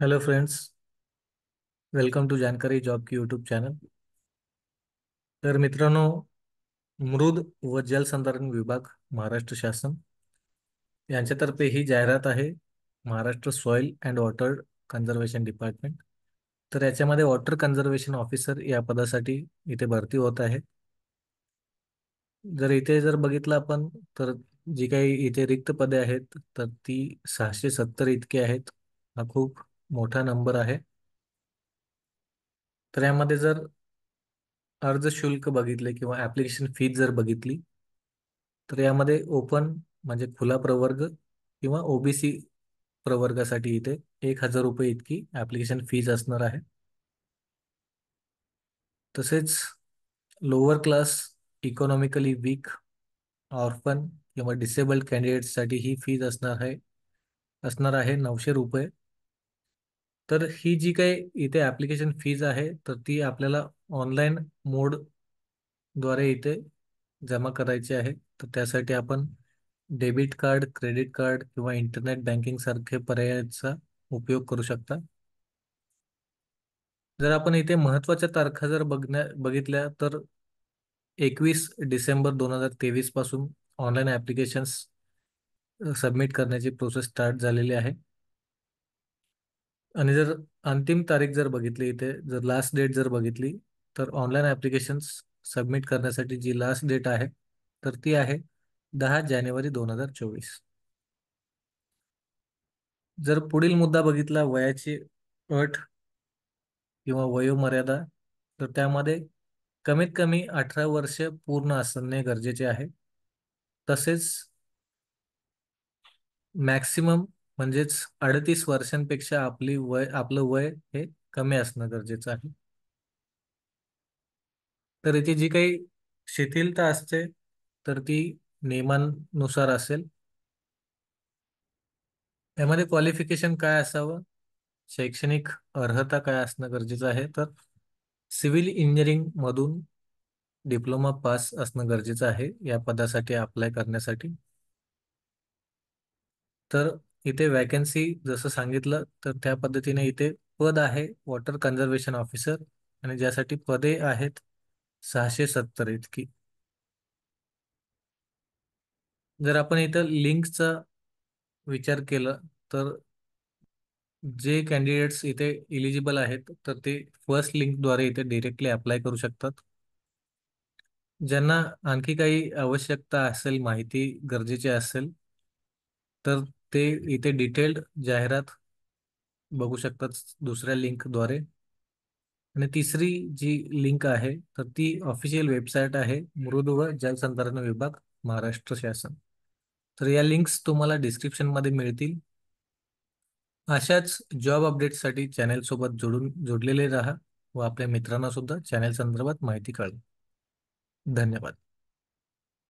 Hello friends. Welcome to जानकारी job की YouTube channel. तर मित्रांनो, मृद व जलसंधारण विभाग महाराष्ट्र शासन यांच्यातर्फे ही जाहिरात आहे। Maharashtra soil and water conservation department. तर याच्यामध्ये वॉटर कन्झर्वेशन ऑफिसर या पदासाठी इथे भरती होत आहे। जर इथे बघितलं आपण, तर जी काही इथे रिक्त पदे आहेत तर ती 670 इतकी आहेत। हा खूप मोठा नंबर आहे। तर यामध्ये जर अर्ज शुल्क बघितले किंवा ॲप्लिकेशन फीज जर बघितली, तर यामध्ये ओपन म्हणजे खुला प्रवर्ग किंवा ओबीसी प्रवर्गासाठी इथे 1,000 रुपये इतकी ॲप्लिकेशन फीज असणार आहे। तसेच lower class, economically weak, orphan किंवा डिसेबल्ड कॅन्डिडेट्ससाठी ही फीज असणार आहे 900 रुपये। तर ही जी काही इथे ॲप्लिकेशन फीज आहे तर ती आपल्याला ऑनलाईन मोडद्वारे इथे जमा करायची आहे। तर त्यासाठी आपण डेबिट कार्ड, क्रेडिट कार्ड किंवा इंटरनेट बँकिंग सारखे पर्यायाचा उपयोग करू शकता। जर आपण इथे महत्त्वाच्या तारखा जर बघितल्या, तर 21 डिसेंबर 2023 पासून ऑनलाईन ॲप्लिकेशन्स सबमिट करण्याची प्रोसेस स्टार्ट झालेली आहे। आणि जर अंतिम तारीख जर बघितली, इथे जर लास्ट डेट जर बघितली, तर ऑनलाईन ॲप्लिकेशन्स सबमिट करण्यासाठी जी लास्ट डेट आहे तर ती आहे 10 जानेवारी 2024। जर पुढील मुद्दा बघितला, वयाची अट किंवा वयोमर्यादा, तर त्यामध्ये कमीत कमी 18 वर्ष पूर्ण असणे गरजेचे आहे। तसेच मॅक्सिमम म्हणजेच 38 वर्षांपेक्षा आपलं वय हे कमी असणं गरजेचं आहे। तर याची जी काही शिथिलता असते तर ती नियमानुसार असेल। यामध्ये क्वालिफिकेशन काय असावं, शैक्षणिक अर्हता काय असणं गरजेचं आहे, तर सिव्हिल इंजिनिअरिंग मधून डिप्लोमा पास असणं गरजेचं आहे या पदासाठी अप्लाय करण्यासाठी। तर इथे वॅकन्सी जसं सांगितलं तर त्या पद्धतीने इथे पद आहे वॉटर कन्झर्वेशन ऑफिसर, आणि ज्यासाठी पदे आहेत 670 इतकी। जर आपण इथं लिंकचा विचार केला, तर जे कॅन्डिडेट्स इथे इलिजिबल आहेत तर ते फर्स्ट लिंकद्वारे इथे डिरेक्टली अप्लाय करू शकतात। ज्यांना आणखी काही आवश्यकता असेल, माहिती गरजेची असेल, तर ते इथे डिटेल्ड जाहिरात बघू शकतात दुसऱ्या लिंकद्वारे। आणि तिसरी जी लिंक आहे तर ती ऑफिशियल वेबसाईट आहे मृद व जलसंधारण विभाग महाराष्ट्र शासन। तर या लिंक्स तुम्हाला डिस्क्रिप्शनमध्ये मिळतील। अशाच जॉब अपडेट्ससाठी चॅनेल सोबत जोडलेले राहा व आपल्या मित्रांना सुद्धा चॅनेल संदर्भात माहिती कळवा। धन्यवाद।